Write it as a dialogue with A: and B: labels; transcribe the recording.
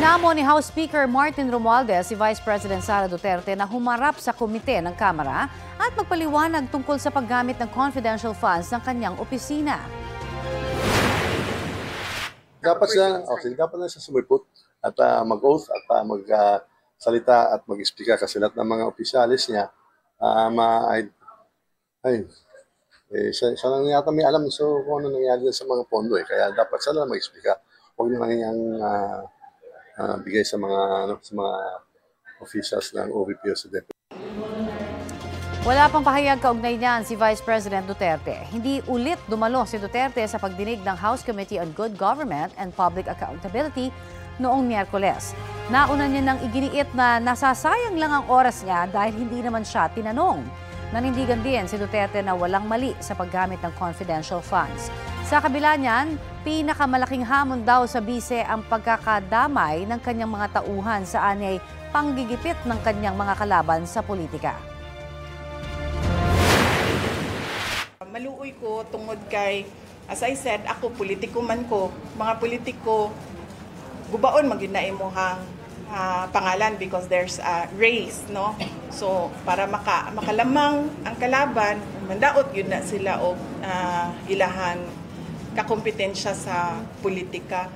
A: Hinamon ni House Speaker Martin Romualdez si Vice President Sara Duterte na humarap sa komite ng Kamara at magpaliwanag tungkol sa paggamit ng confidential funds ng kanyang opisina.
B: Dapat na siya sumipot at mag-oath at magsalita at mag-explica kasi lahat ng mga opisyalis niya siya lang yata may alam kung ano nangyari sa mga pondo kaya dapat siya lang mag-explica. Huwag na lang niyang bigay sa mga officials ng OVP o CDP.
A: Wala pang pahayag kaugnay niyan si Vice President Duterte. Hindi ulit dumalo si Duterte sa pagdinig ng House Committee on Good Government and Public Accountability noong Miyerkules. Nauna niya nang iginiit na nasasayang lang ang oras niya dahil hindi naman siya tinanong. Nanindigan din si Duterte na walang mali sa paggamit ng confidential funds. Sa kabila niyan, pinakamalaking hamon daw sa bise ang pagkakadamay ng kanyang mga tauhan sa anyay panggigipit ng kanyang mga kalaban sa politika.
C: Maluoy ko tungod kay, as I said, ako politiko man ko, mga politiko, gubaon maginaimohang pangalan because there's a race, no? So, para makalamang ang kalaban, mandaot yun na sila o ilahan kakompetensya sa politika.